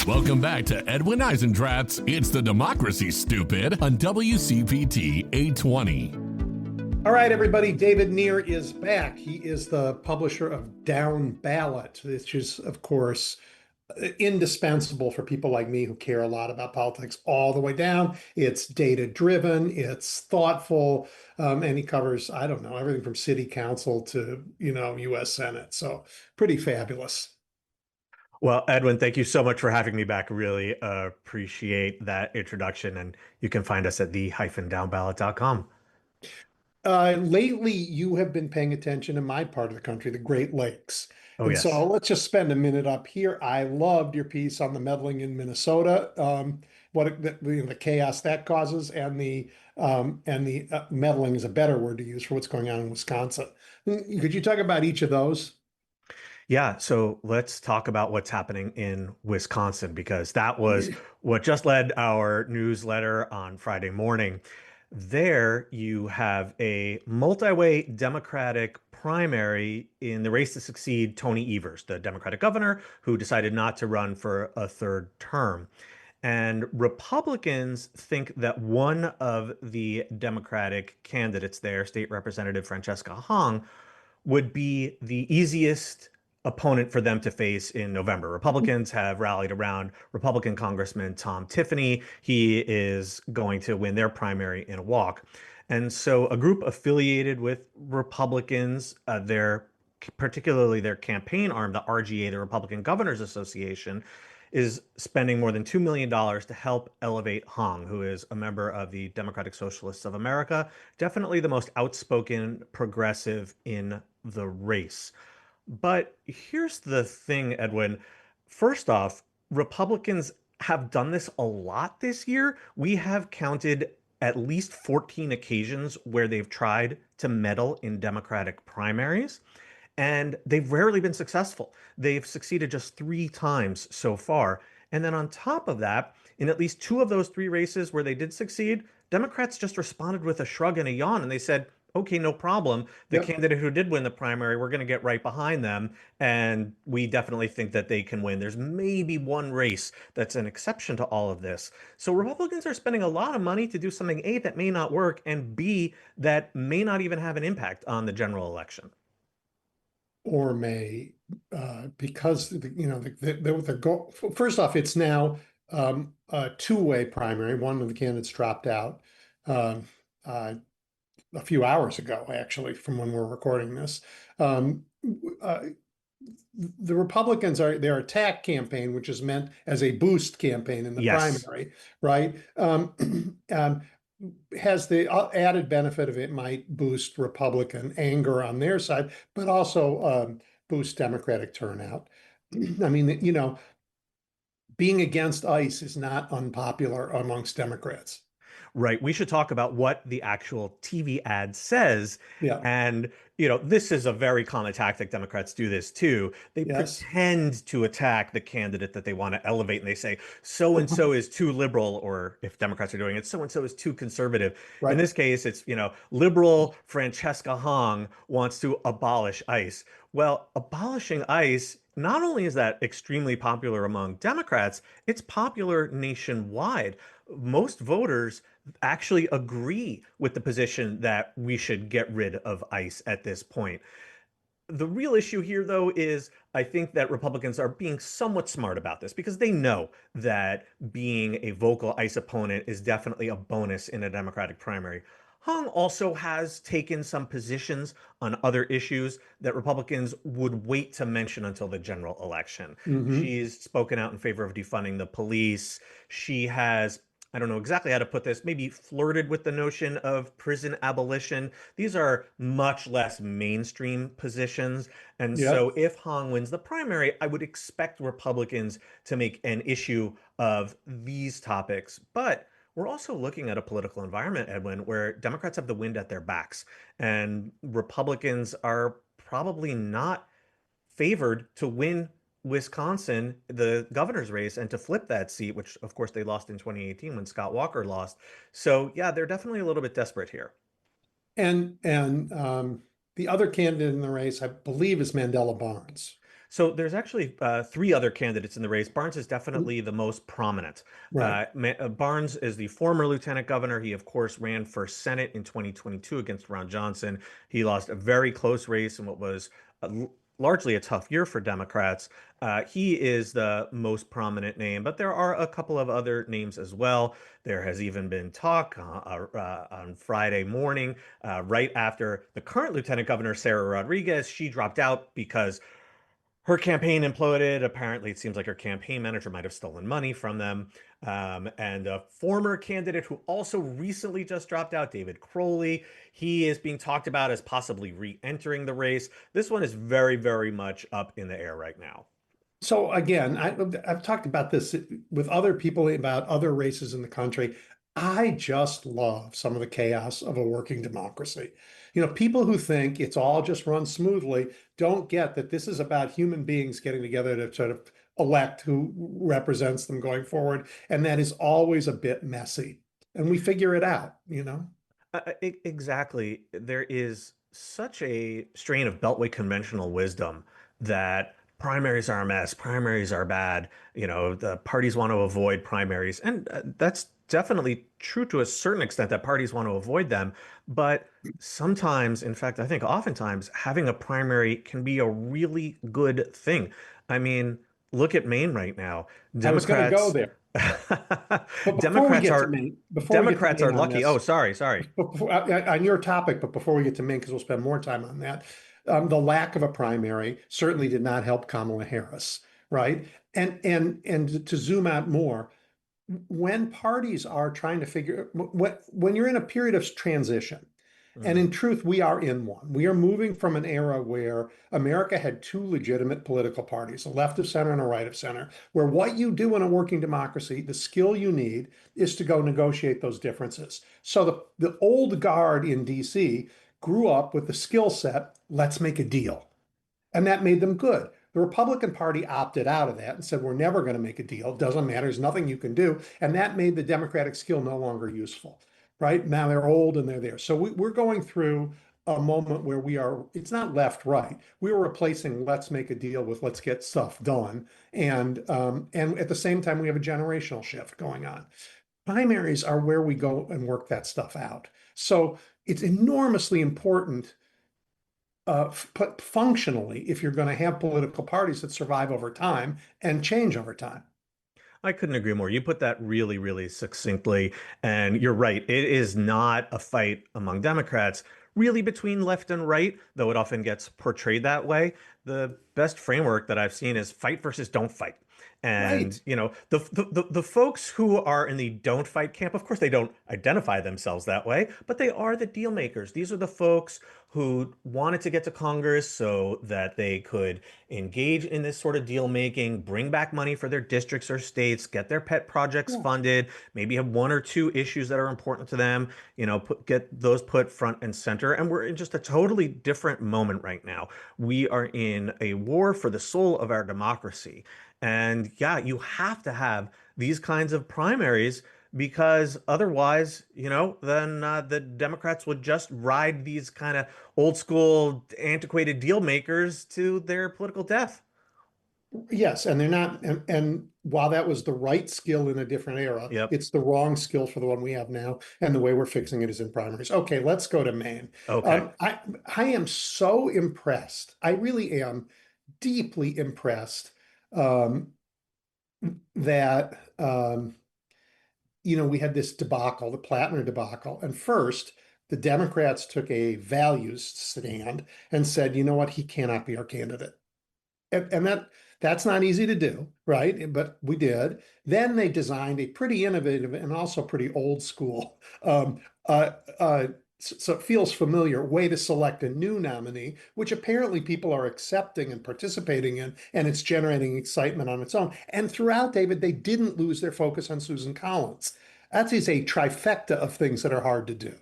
Welcome back to Edwin Eisendrath's It's the Democracy, Stupid on WCPT 820. All right, everybody, David Neer is back. He is the publisher of Downballot, which is, of course, indispensable for people like me who care a lot about politics all the way down. It's data-driven, it's thoughtful, and he covers, I don't know, everything from city council to, U.S. Senate. So pretty fabulous. Well, Edwin, thank you so much for having me back. Really appreciate that introduction. And you can find us at the-downballot.com. Lately, you have been paying attention to my part of the country, the Great Lakes. Oh, And yes. so let's just spend a minute up here. I loved your piece on the meddling in Minnesota, the chaos that causes, and the meddling is a better word to use for what's going on in Wisconsin. Could you talk about each of those? Yeah, so let's talk about what's happening in Wisconsin, because that was what just led our newsletter on Friday morning. There you have a multi-way Democratic primary in the race to succeed Tony Evers, the Democratic governor who decided not to run for a third term. And Republicans think that one of the Democratic candidates there, State Representative Francesca Hong, would be the easiest opponent for them to face in November. Republicans have rallied around Republican Congressman Tom Tiffany. He is going to win their primary in a walk. And so a group affiliated with Republicans, particularly their campaign arm, the RGA, the Republican Governors Association, is spending more than $2 million to help elevate Hong, who is a member of the Democratic Socialists of America, definitely the most outspoken progressive in the race. But here's the thing, Edwin. First off, Republicans have done this a lot this year. We have counted at least 14 occasions where they've tried to meddle in Democratic primaries, and they've rarely been successful. They've succeeded just 3 times so far. And then on top of that, in at least 2 of those 3 races where they did succeed, Democrats just responded with a shrug and a yawn, and they said, okay, no problem. The candidate who did win the primary, we're going to get right behind them. And we definitely think that they can win. There's maybe one race that's an exception to all of this. So Republicans are spending a lot of money to do something, A, that may not work, and B, that may not even have an impact on the general election. Or may, because, the goal, first off, it's now a 2-way primary. One of the candidates dropped out a few hours ago, actually, from when we're recording this. The Republicans their attack campaign, which is meant as a boost campaign in the primary, right? Has the added benefit of it might boost Republican anger on their side, but also boost Democratic turnout. I mean, being against ICE is not unpopular amongst Democrats. Right. We should talk about what the actual TV ad says. Yeah. And, this is a very common tactic. Democrats do this too. They pretend to attack the candidate that they want to elevate. And they say, so-and-so is too liberal, or if Democrats are doing it, so-and-so is too conservative. Right. In this case, it's, liberal Francesca Hong wants to abolish ICE. Well, abolishing ICE, not only is that extremely popular among Democrats, it's popular nationwide. Most voters actually agree with the position that we should get rid of ICE at this point. The real issue here, though, is I think that Republicans are being somewhat smart about this because they know that being a vocal ICE opponent is definitely a bonus in a Democratic primary. Hong also has taken some positions on other issues that Republicans would wait to mention until the general election. She's spoken out in favor of defunding the police. She has, I don't know exactly how to put this, maybe flirted with the notion of prison abolition. These are much less mainstream positions. And so if Hong wins the primary, I would expect Republicans to make an issue of these topics. But we're also looking at a political environment, Edwin, where Democrats have the wind at their backs, and Republicans are probably not favored to win Wisconsin, the governor's race, and to flip that seat, which of course they lost in 2018 when Scott Walker lost. So yeah, they're definitely a little bit desperate here. And the other candidate in the race, I believe, is Mandela Barnes. So there's actually three other candidates in the race. Barnes is definitely the most prominent. Right. Barnes is the former lieutenant governor. He, of course, ran for Senate in 2022 against Ron Johnson. He lost a very close race in what was largely a tough year for Democrats. He is the most prominent name, but there are a couple of other names as well. There has even been talk on Friday morning, right after the current lieutenant governor, Sarah Rodriguez, she dropped out because her campaign imploded. Apparently, it seems like her campaign manager might have stolen money from them. And a former candidate who also recently just dropped out, David Crowley, he is being talked about as possibly re-entering the race. This one is very, very much up in the air right now. So again, I've talked about this with other people about other races in the country. I just love some of the chaos of a working democracy. People who think it's all just run smoothly don't get that this is about human beings getting together to sort of elect who represents them going forward. And that is always a bit messy. And we figure it out. Exactly. There is such a strain of Beltway conventional wisdom that primaries are a mess, primaries are bad. The parties want to avoid primaries. And that's definitely true to a certain extent that parties want to avoid them. But sometimes, in fact, I think oftentimes having a primary can be a really good thing. I mean, look at Maine right now. I was going to go Democrats. there. But Democrats are before we get to Democrats are Maine on lucky. Oh, this, sorry. on your topic, but before we get to Maine, because we'll spend more time on that, the lack of a primary certainly did not help Kamala Harris, right? And to zoom out more, when parties are trying to figure when you're in a period of transition, and Mhm. in truth, we are in one. We are moving from an era where America had two legitimate political parties, a left of center and a right of center, where what you do in a working democracy, the skill you need is to go negotiate those differences. So the old guard in DC grew up with the skill set, let's make a deal. And that made them good. The Republican Party opted out of that and said, we're never going to make a deal. It doesn't matter. There's nothing you can do. And that made the Democratic skill no longer useful, right? Now they're old and they're there. So we're going through a moment where it's not left, right. We're replacing let's make a deal with let's get stuff done. And at the same time, we have a generational shift going on. Primaries are where we go and work that stuff out. So it's enormously important functionally if you're going to have political parties that survive over time and change over time. I couldn't agree more. You put that really, really succinctly. And you're right. It is not a fight among Democrats, really between left and right, though it often gets portrayed that way. The best framework that I've seen is fight versus don't fight. And, Right. the folks who are in the don't fight camp, of course, they don't identify themselves that way, but they are the deal makers. These are the folks who wanted to get to Congress so that they could engage in this sort of deal making, bring back money for their districts or states, get their pet projects Yeah. funded, maybe have one or two issues that are important to them, get those put front and center. And we're in just a totally different moment right now. We are in a war for the soul of our democracy. And yeah, you have to have these kinds of primaries because otherwise, then the Democrats would just ride these kind of old school, antiquated deal makers to their political death. Yes, and they're not, and while that was the right skill in a different era, Yep. it's the wrong skill for the one we have now, and the way we're fixing it is in primaries. Okay, let's go to Maine. Okay. I am so impressed. I really am deeply impressed um, that we had this debacle, the Plattner debacle, and first the Democrats took a values stand and said, you know what, he cannot be our candidate. And that's not easy to do, right? But we did. Then they designed a pretty innovative and also pretty old school, uh, uh, so it feels familiar, way to select a new nominee, which apparently people are accepting and participating in, and it's generating excitement on its own. And throughout, David, they didn't lose their focus on Susan Collins. That is a trifecta of things that are hard to do.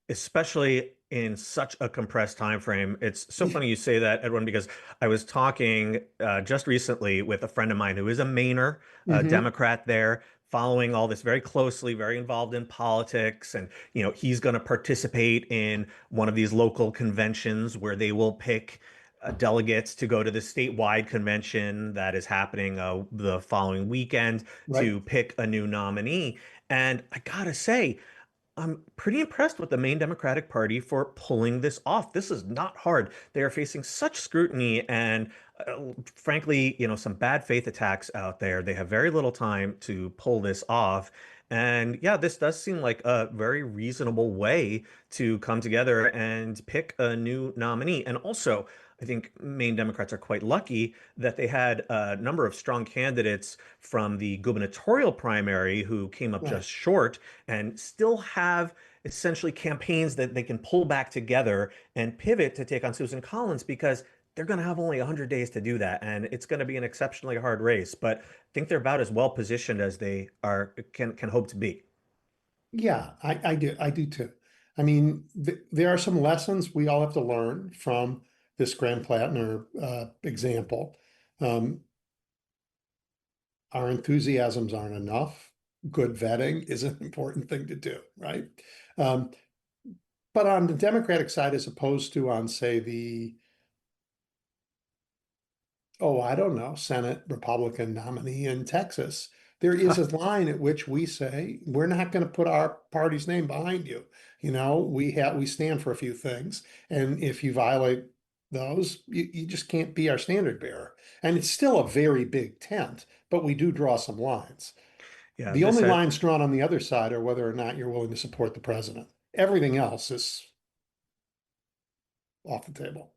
Especially in such a compressed time frame. It's so funny you say that, Edwin, because I was talking just recently with a friend of mine who is a Mainer, a Hmm. Democrat there, following all this very closely, very involved in politics. And, he's going to participate in one of these local conventions where they will pick delegates to go to the statewide convention that is happening the following weekend Right. to pick a new nominee. And I gotta say, I'm pretty impressed with the main Democratic Party for pulling this off. This is not hard. They are facing such scrutiny and, frankly, some bad faith attacks out there. They have very little time to pull this off. And yeah, this does seem like a very reasonable way to come together and pick a new nominee. And also, I think Maine Democrats are quite lucky that they had a number of strong candidates from the gubernatorial primary who came up Right. just short and still have essentially campaigns that they can pull back together and pivot to take on Susan Collins because they're going to have only 100 days to do that. And it's going to be an exceptionally hard race. But I think they're about as well positioned as they are can hope to be. Yeah, I do too. I mean, there are some lessons we all have to learn from this Grand Plattner example. Um, our enthusiasms aren't enough. Good vetting is an important thing to do, right? Um, but on the Democratic side, as opposed to on, say, I don't know, Senate Republican nominee in Texas, there is a line at which we say, we're not going to put our party's name behind you. We stand for a few things. And if you violate those, you just can't be our standard bearer. And it's still a very big tent, but we do draw some lines. Yeah, The this only had lines drawn on the other side are whether or not you're willing to support the president. Everything else is off the table.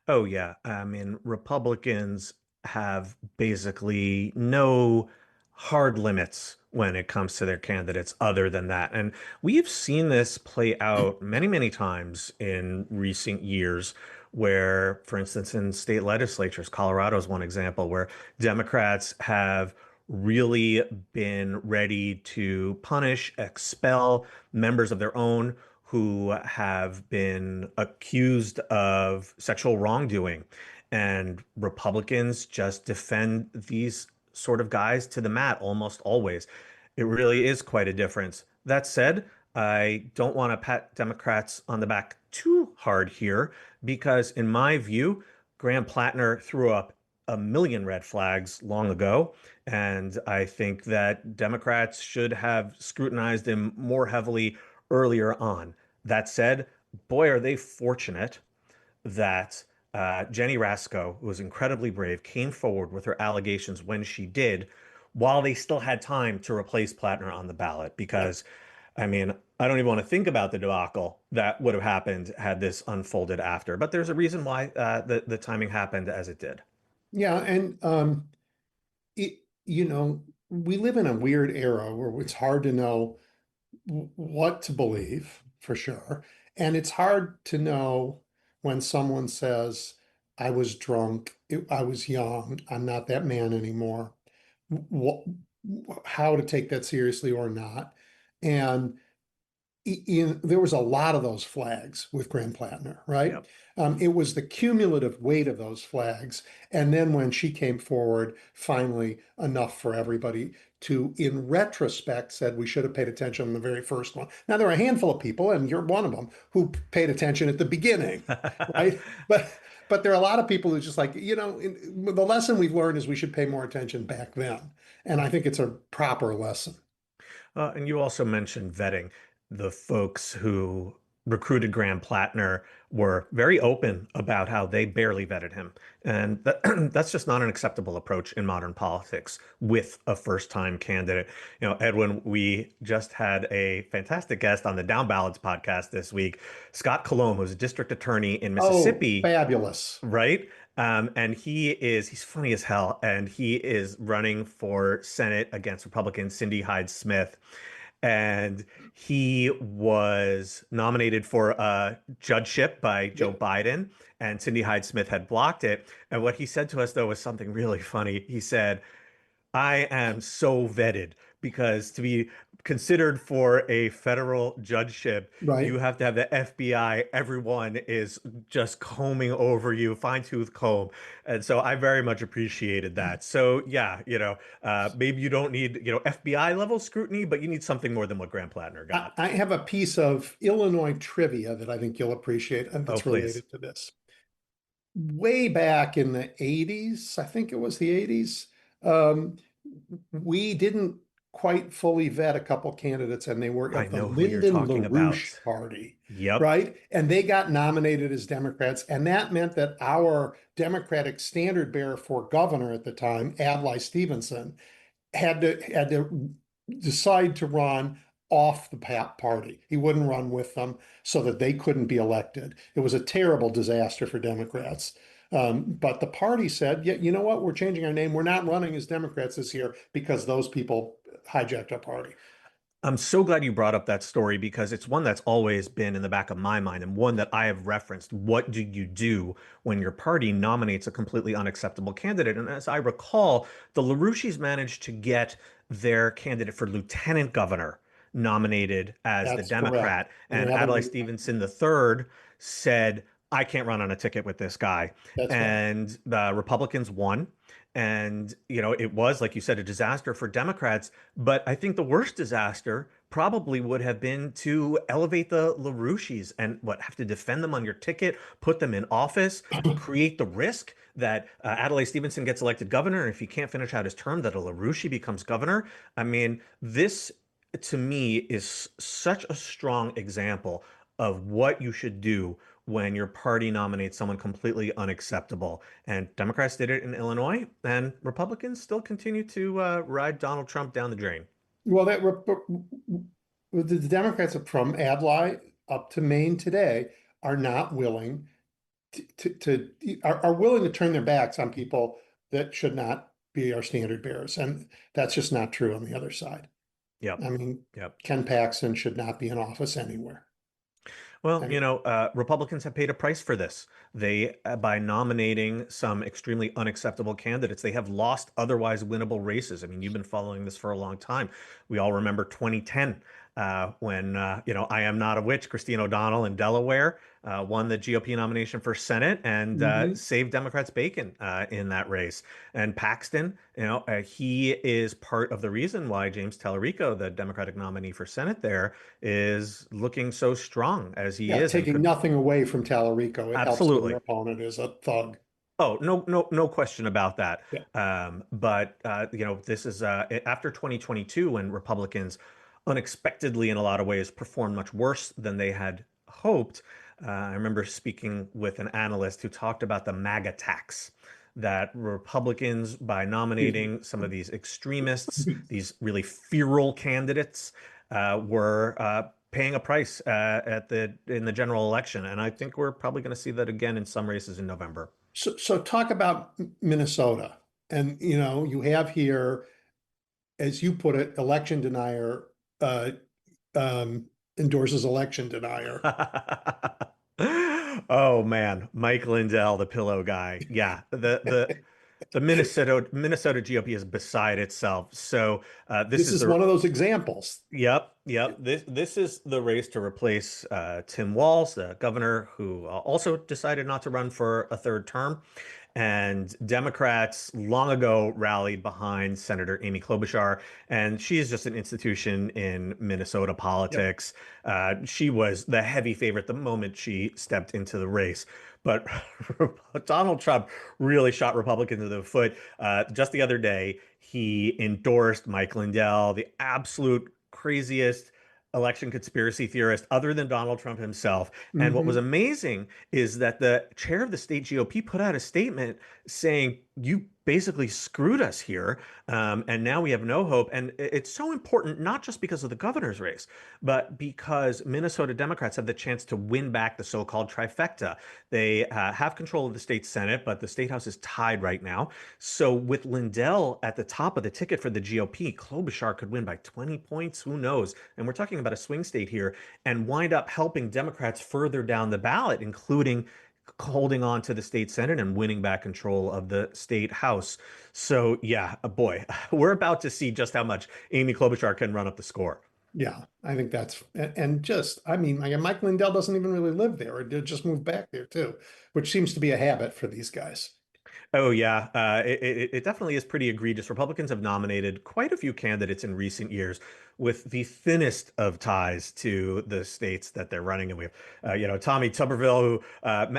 Oh, yeah. I mean, Republicans have basically no hard limits when it comes to their candidates other than that. And we've seen this play out many, many times in recent years, where, for instance, in state legislatures, Colorado is one example where Democrats have really been ready to punish, expel members of their own who have been accused of sexual wrongdoing. And Republicans just defend these sort of guys to the mat almost always. It really is quite a difference. That said, I don't want to pat Democrats on the back too hard here because, in my view, Graham Plattner threw up a million red flags long ago. And I think that Democrats should have scrutinized him more heavily earlier on. That said, boy, are they fortunate that Jenny Rasko, who was incredibly brave, came forward with her allegations when she did, while they still had time to replace Plattner on the ballot. Yep. Because, I mean, I don't even want to think about the debacle that would have happened had this unfolded after. But there's a reason why the timing happened as it did. Yeah, and it, we live in a weird era where it's hard to know what to believe for sure. And it's hard to know when someone says, I was drunk, I was young, I'm not that man anymore, what, how to take that seriously or not. And there was a lot of those flags with Grand Plattner, right? Yep. It was the cumulative weight of those flags. And then when she came forward, finally enough for everybody to, in retrospect, said we should have paid attention on the very first one. Now, there are a handful of people, and you're one of them, who paid attention at the beginning, right? But there are a lot of people who just like, the lesson we've learned is we should pay more attention back then. And I think it's a proper lesson. And you also mentioned vetting. The folks who recruited Graham Plattner were very open about how they barely vetted him. And that's just not an acceptable approach in modern politics with a first-time candidate. Edwin, we just had a fantastic guest on the Downballots podcast this week, Scott Colomb, who's a district attorney in Oh, Mississippi, fabulous. right? And he's funny as hell, and he is running for Senate against Republican Cindy Hyde-Smith. And he was nominated for a judgeship by Joe Yep. Biden, and Cindy Hyde-Smith had blocked it. And what he said to us, though, was something really funny. He said, I am so vetted because to be considered for a federal judgeship, you Right. have to have the FBI. Everyone is just combing over you, fine tooth comb. And so I very much appreciated that. So yeah, maybe you don't need, FBI level scrutiny, but you need something more than what Graham Plattner got. I have a piece of Illinois trivia that I think you'll appreciate and Oh, that's please. related to this. way back in the 80s, I think it was the 80s, um, we didn't quite fully vet a couple candidates, and they were I of the know who you're Lyndon talking LaRouche about. party, Yep. right? And they got nominated as Democrats, and that meant that our Democratic standard bearer for governor at the time, Adlai Stevenson, had to decide to run off the party. He wouldn't run with them so that they couldn't be elected. It was a terrible disaster for Democrats. But the party said, yeah, you know what? We're changing our name. We're not running as Democrats this year because those people hijacked our party. I'm so glad you brought up that story because it's one that's always been in the back of my mind and one that I have referenced. What do you do when your party nominates a completely unacceptable candidate? And as I recall, the LaRouches managed to get their candidate for lieutenant governor nominated as the That's correct. Democrat, And they and haven't Adlai been, Stevenson III said, I can't run on a ticket with this guy. that's right. And the Republicans won. And, it was, like you said, a disaster for Democrats. But I think the worst disaster probably would have been to elevate the LaRouches and have to defend them on your ticket, put them in office, create the risk that Adlai Stevenson gets elected governor. And if he can't finish out his term, that a LaRouche becomes governor. I mean, this to me is such a strong example of what you should do when your party nominates someone completely unacceptable. And Democrats did it in Illinois, and Republicans still continue to ride Donald Trump down the drain. Well, the Democrats from Adlai up to Maine today are not willing are willing to turn their backs on people that should not be our standard bearers. And that's just not true on the other side. Yep. I mean, Yep. Ken Paxton should not be in office anywhere. Well, I mean, Republicans have paid a price for this. They, by nominating some extremely unacceptable candidates, they have lost otherwise winnable races. I mean, you've been following this for a long time. We all remember 2010 when, I am not a witch, Christine O'Donnell in Delaware won the GOP nomination for Senate and mhm. saved Democrats bacon in that race. And Paxton, he is part of the reason why James Tallarico, the Democratic nominee for Senate there, is looking so strong as he Yeah, is and taking could nothing away from Tallarico. It helps when your absolutely. opponent is a thug. Oh, no question about that. Yeah. But this is after 2022 when Republicans unexpectedly, in a lot of ways, performed much worse than they had hoped. I remember speaking with an analyst who talked about the MAGA tax that Republicans, by Excuse me. nominating some of these extremists, these really feral candidates, were paying a price in the general election, and I think we're probably going to see that again in some races in November. So talk about Minnesota. And, you have here, as you put it, election denier uh, endorses election denier. Oh man, Mike Lindell, the pillow guy. Yeah, the Minnesota GOP is beside itself. So this This is is the one of those examples. yep. This is the race to replace Tim Walz, the governor who also decided not to run for a third term. And Democrats long ago rallied behind Senator Amy Klobuchar, and she is just an institution in Minnesota Yep. politics. She was the heavy favorite the moment she stepped into the race. But Donald Trump really shot Republicans in the foot. Just the other day, he endorsed Mike Lindell, the absolute craziest election conspiracy theorist other than Donald Trump himself. And what was Hmm. amazing is that the chair of the state GOP put out a statement saying, you basically screwed us here. And now we have no hope. And it's so important, not just because of the governor's race, but because Minnesota Democrats have the chance to win back the so-called trifecta. They have control of the state Senate, but the state house is tied right now. So with Lindell at the top of the ticket for the GOP, Klobuchar could win by 20 points. Who knows? And we're talking about a swing state here and wind up helping Democrats further down the ballot, including holding on to the state Senate and winning back control of the state House. So, yeah, boy, we're about to see just how much Amy Klobuchar can run up the score. Yeah, I think that's and just I mean, like Mike Lindell doesn't even really live there, or did just move back there too, which seems to be a habit for these guys. Oh yeah, it definitely is pretty egregious. Republicans have nominated quite a few candidates in recent years with the thinnest of ties to the states that they're running. And we have, Tommy Tuberville, who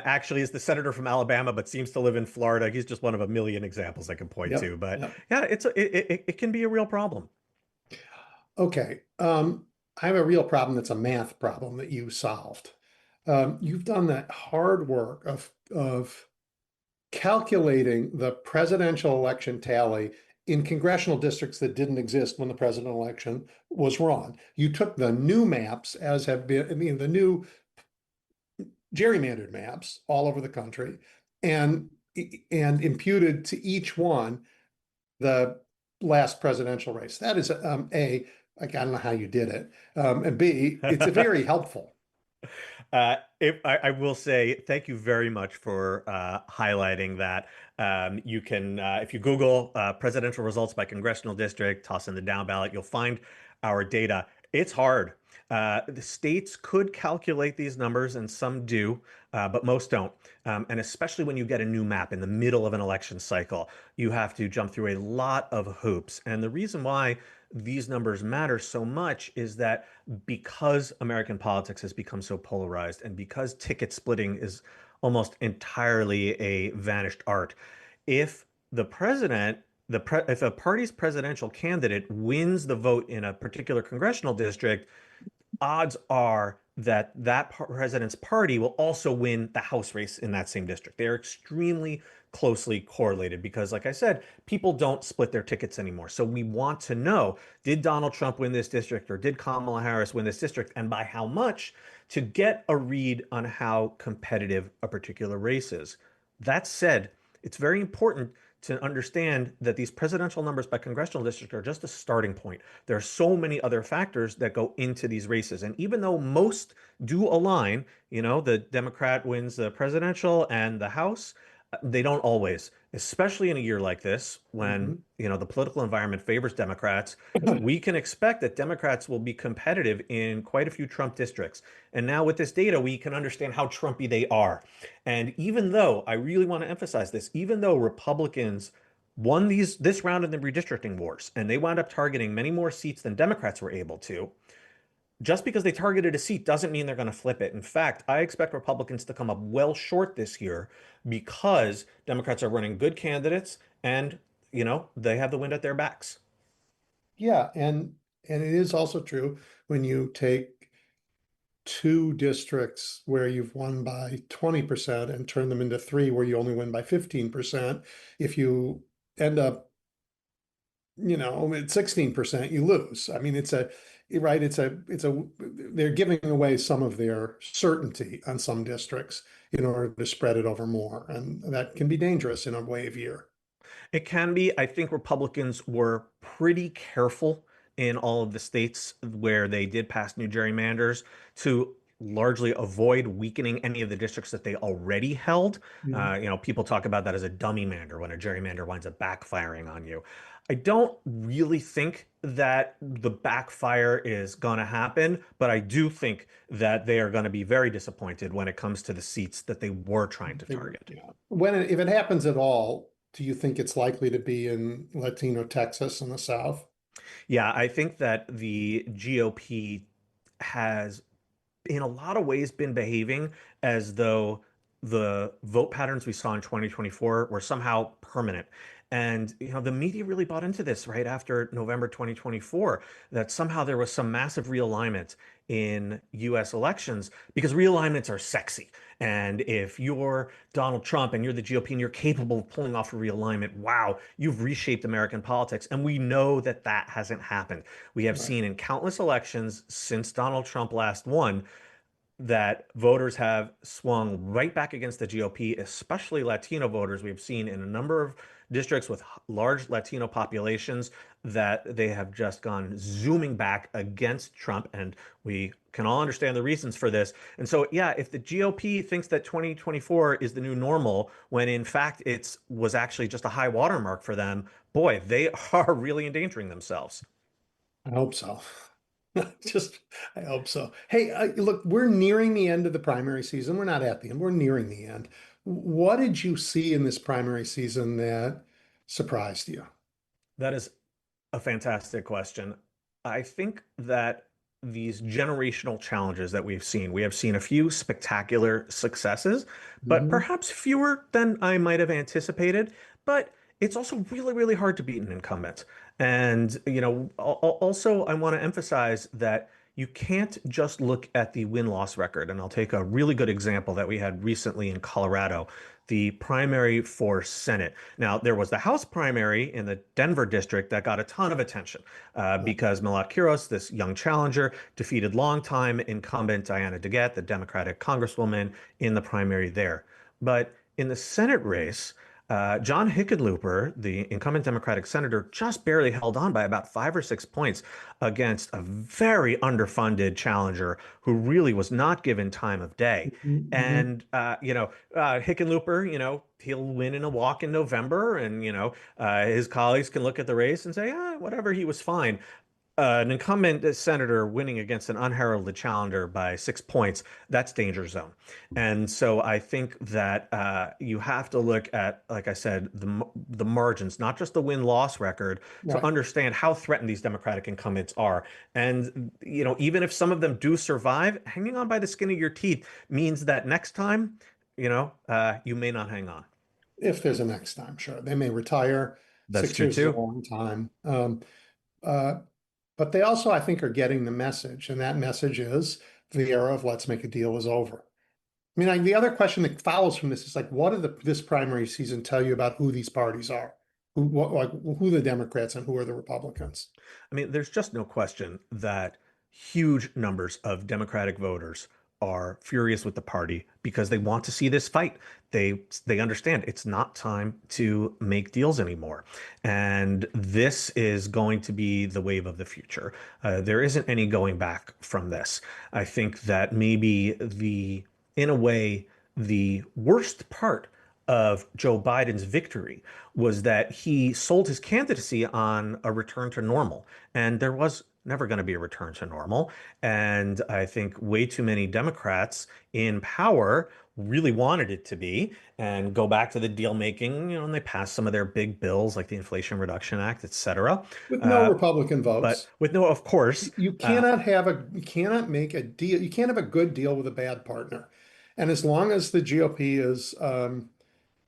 actually is the senator from Alabama, but seems to live in Florida. He's just one of a million examples I can point Yep. to. But Yep. yeah, it can be a real problem. Okay. I have a real problem that's a math problem that you solved. You've done that hard work of calculating the presidential election tally in congressional districts that didn't exist when the presidential election was run. You took the new maps, as have been, I mean, the new gerrymandered maps all over the country, and imputed to each one the last presidential race. That is like I don't know how you did it, and B, it's a very helpful. If I will say thank you very much for highlighting that. You can, if you Google presidential results by congressional district, toss in the down ballot, you'll find our data. It's hard. The states could calculate these numbers, and some do, but most don't. And especially when you get a new map in the middle of an election cycle, you have to jump through a lot of hoops. And the reason why these numbers matter so much is that because American politics has become so polarized and because ticket splitting is almost entirely a vanished art, if the president, if a party's presidential candidate wins the vote in a particular congressional district, odds are that president's party will also win the House race in that same district. They are extremely closely correlated because, like I said, people don't split their tickets anymore. So we want to know, did Donald Trump win this district or did Kamala Harris win this district and by how much, to get a read on how competitive a particular race is. That said, it's very important to understand that these presidential numbers by congressional district are just a starting point. There are so many other factors that go into these races. And even though most do align, the Democrat wins the presidential and the House, they don't always, especially in a year like this when, Mhm. the political environment favors Democrats. We can expect that Democrats will be competitive in quite a few Trump districts. And now with this data, we can understand how Trumpy they are. And even though I really want to emphasize this, even though Republicans won this round in the redistricting wars and they wound up targeting many more seats than Democrats were able to, just because they targeted a seat doesn't mean they're going to flip it. In fact, I expect Republicans to come up well short this year because Democrats are running good candidates and, they have the wind at their backs. Yeah, and it is also true when you take two districts where you've won by 20% and turn them into three where you only win by 15%. If you end up, at 16%, you lose. I mean, right, they're giving away some of their certainty on some districts in order to spread it over more. And that can be dangerous in a wave year. It can be. I think Republicans were pretty careful in all of the states where they did pass new gerrymanders to largely avoid weakening any of the districts that they already held. Mhm. People talk about that as a dummy mander when a gerrymander winds up backfiring on you. I don't really think that the backfire is going to happen, but I do think that they are going to be very disappointed when it comes to the seats that they were trying to target. Yeah. If it happens at all, do you think it's likely to be in Latino Texas in the South? Yeah, I think that the GOP has, in a lot of ways, been behaving as though the vote patterns we saw in 2024 were somehow permanent. And, the media really bought into this right after November 2024, that somehow there was some massive realignment in US elections because realignments are sexy. And if you're Donald Trump and you're the GOP and you're capable of pulling off a realignment, wow, you've reshaped American politics. And we know that that hasn't happened. We have Right. seen in countless elections since Donald Trump last won that voters have swung right back against the GOP, especially Latino voters. We've seen in a number of districts with large Latino populations that they have just gone zooming back against Trump. And we can all understand the reasons for this. And so, yeah, if the GOP thinks that 2024 is the new normal, when in fact it was actually just a high watermark for them, boy, they are really endangering themselves. I hope so. Just, I hope so. Hey, look, we're nearing the end of the primary season. We're not at the end. We're nearing the end. What did you see in this primary season that surprised you? That is a fantastic question. I think that these generational challenges that we have seen a few spectacular successes, but Mhm. perhaps fewer than I might have anticipated. But it's also really, really hard to beat an incumbent. And, also I want to emphasize that you can't just look at the win-loss record. And I'll take a really good example that we had recently in Colorado, the primary for Senate. Now, there was the House primary in the Denver district that got a ton of attention because Milot Kiros, this young challenger, defeated longtime incumbent Diana DeGette, the Democratic congresswoman, in the primary there. But in the Senate race, John Hickenlooper, the incumbent Democratic senator, just barely held on by about 5 or 6 points against a very underfunded challenger who really was not given time of day. Mhm. And Hickenlooper, he'll win in a walk in November, and his colleagues can look at the race and say, whatever, he was fine. An incumbent senator winning against an unheralded challenger by 6 points, that's danger zone. And so I think that you have to look at, like I said, the margins, not just the win-loss record, to Right. understand how threatened these Democratic incumbents are. And, even if some of them do survive, hanging on by the skin of your teeth means that next time, you may not hang on. If there's a next time, sure. They may retire. That's Six true years is a too. long time. Uh, but they also, I think, are getting the message, and that message is the era of let's make a deal is over. I mean, the other question that follows from this is like, what did this primary season tell you about who these parties are? Who the Democrats and who are the Republicans? I mean, there's just no question that huge numbers of Democratic voters are furious with the party because they want to see this fight. They understand it's not time to make deals anymore, and this is going to be the wave of the future. There isn't any going back from this. I think that maybe in a way, the worst part of Joe Biden's victory was that he sold his candidacy on a return to normal. And there was never going to be a return to normal. And I think way too many Democrats in power really wanted it to be and go back to the deal making, and they passed some of their big bills like the Inflation Reduction Act, et cetera. With no Uh, Republican but votes. with no, of course, You cannot make a deal. You can't have a good deal with a bad partner. And as long as the GOP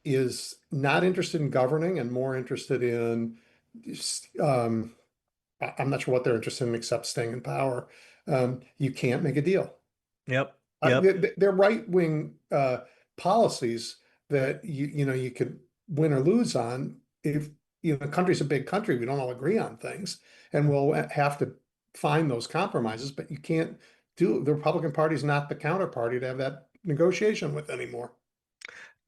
is not interested in governing and more interested in, um, I'm not sure what they're interested in except staying in power. You can't make a deal. yep, yep. They're right-wing policies that you could win or lose on. If the country's a big country, we don't all agree on things, and we'll have to find those compromises. But you can't do the Republican Party's not the counterparty to have that negotiation with anymore.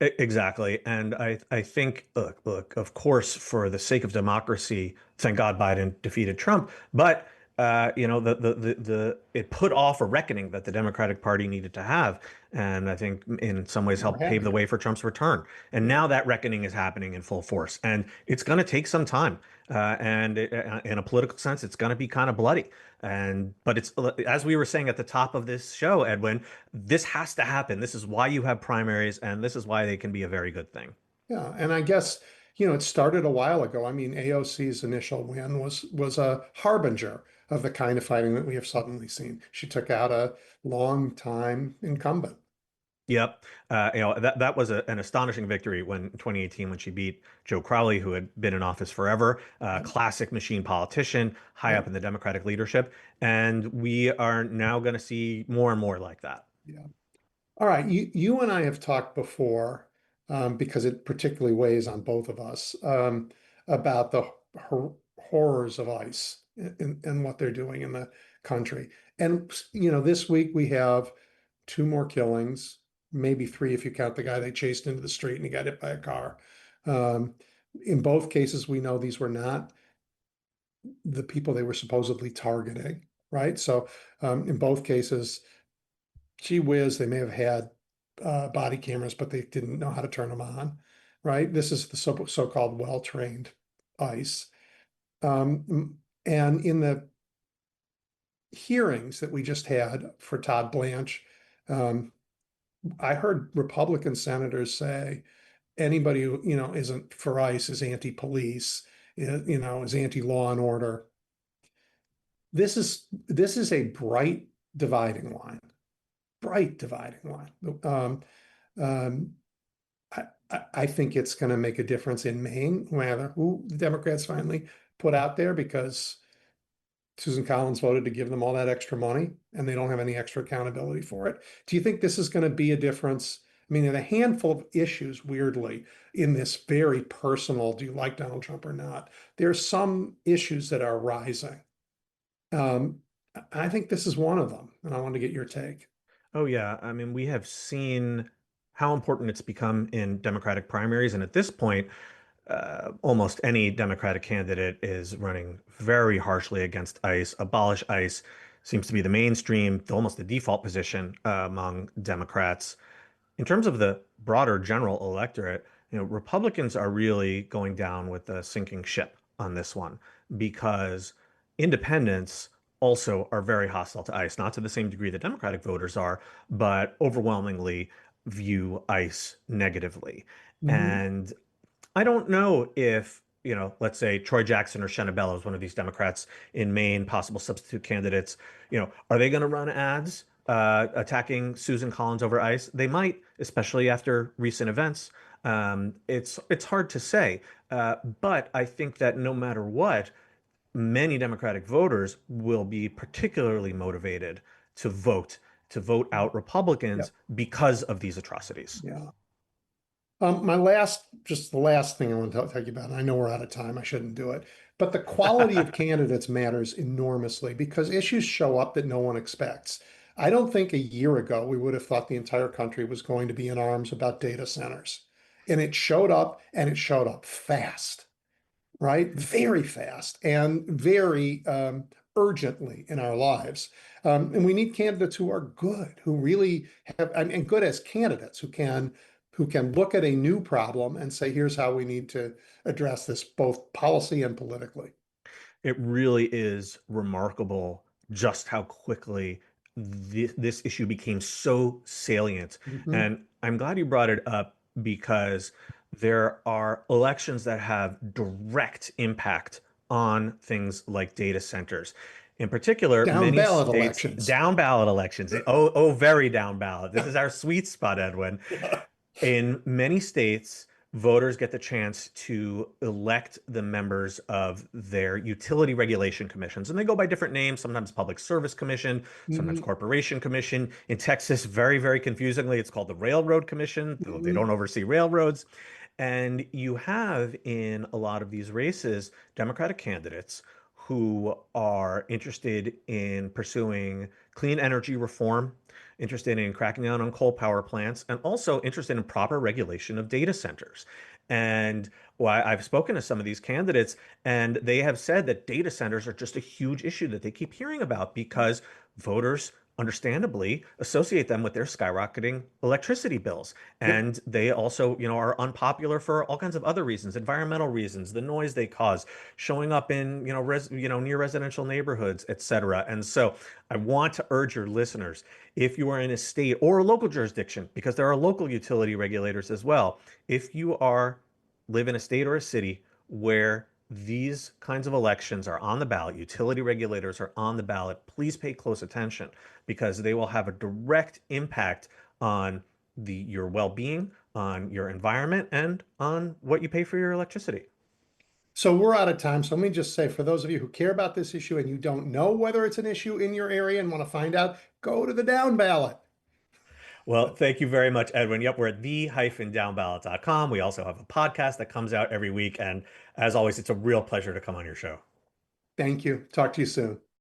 Exactly. And I think, look, of course, for the sake of democracy, thank God Biden defeated Trump. But it put off a reckoning that the Democratic Party needed to have, and I think in some ways We're helped pave the having it. way for Trump's return. And Yeah. now that reckoning is happening in full force, and it's going to take some time. In a political sense, it's going to be kind of bloody. But it's, as we were saying at the top of this show, Edwin, this has to happen. This is why you have primaries, and this is why they can be a very good thing. Yeah, and I guess, it started a while ago. I mean, AOC's initial win was a harbinger of the kind of fighting that we have suddenly seen. She took out a long time incumbent. Yep. That was an astonishing victory when 2018 when she beat Joe Crowley, who had been in office forever, Yeah, classic machine politician, high yeah, up in the Democratic leadership. And we are now going to see more and more like that. yeah. All right, you and I have talked before, because it particularly weighs on both of us, about the horrors of ICE and what they're doing in the country. And this week we have two more killings, maybe three if you count the guy they chased into the street and he got hit by a car. Um, in both cases, we know these were not the people they were supposedly targeting, right? So, in both cases, gee whiz, they may have had body cameras, but they didn't know how to turn them on, right? This is the so-called well-trained ICE. And in the hearings that we just had for Todd Blanche, um, I heard Republican senators say anybody who, isn't for ICE is anti-police, is anti-law and order. This is a bright dividing line. Um, I think it's going to make a difference in Maine, no matter who the Democrats finally put out there, because Susan Collins voted to give them all that extra money and they don't have any extra accountability for it. Do you think this is going to be a difference? I mean, in a handful of issues, weirdly, in this very personal, do you like Donald Trump or not? There's some issues that are rising. Um, I think this is one of them, and I want to get your take. Oh, yeah. I mean, we have seen how important it's become in Democratic primaries. And at this point, almost any Democratic candidate is running very harshly against ICE. Abolish ICE seems to be the mainstream, almost the default position among Democrats. In terms of the broader general electorate, Republicans are really going down with the sinking ship on this one because independents also are very hostile to ICE, not to the same degree that Democratic voters are, but overwhelmingly view ICE negatively. Mhm. And I don't know if, let's say Troy Jackson or Shenna Bellows, one of these Democrats in Maine, possible substitute candidates, are they going to run ads attacking Susan Collins over ICE? They might, especially after recent events. It's hard to say, but I think that no matter what, many Democratic voters will be particularly motivated to vote out Yeah, Republicans because of these atrocities. yeah. Just the last thing I want to tell you about, and I know we're out of time, I shouldn't do it, but the quality of candidates matters enormously because issues show up that no one expects. I don't think a year ago we would have thought the entire country was going to be in arms about data centers. And it showed up, and it showed up fast, right? Very fast and very urgently in our lives. And we need candidates who are good, who really have, and good as candidates, who can look at a new problem and say, here's how we need to address this, both policy and politically. It really is remarkable just how quickly this issue became so salient. Mhm. And I'm glad you brought it up because there are elections that have direct impact on things like data centers. In particular, Down many ballot states, elections. down ballot elections. Oh, very down ballot. This is our sweet spot, Edwin. In many states, voters get the chance to elect the members of their utility regulation commissions. And they go by different names, sometimes Public Service Commission, sometimes Mhm. Corporation Commission. In Texas, very, very confusingly, it's called the Railroad Commission, though they Mhm. don't oversee railroads. And you have in a lot of these races Democratic candidates who are interested in pursuing clean energy reform, interested in cracking down on coal power plants, and also interested in proper regulation of data centers. And well, I've spoken to some of these candidates, and they have said that data centers are just a huge issue that they keep hearing about because voters understandably associate them with their skyrocketing electricity bills. Yep. And they also, are unpopular for all kinds of other reasons, environmental reasons, the noise they cause, showing up in, near residential neighborhoods, etc. And so I want to urge your listeners, if you are in a state or a local jurisdiction, because there are local utility regulators as well, if you live in a state or a city where these kinds of elections are on the ballot, utility regulators are on the ballot, please pay close attention because they will have a direct impact on your well-being, on your environment, and on what you pay for your electricity. So we're out of time. So let me just say, for those of you who care about this issue and you don't know whether it's an issue in your area and want to find out, go to the down ballot. Well, thank you very much, Edwin. Yep, we're at the-downballot.com. We also have a podcast that comes out every week. And as always, it's a real pleasure to come on your show. Thank you. Talk to you soon.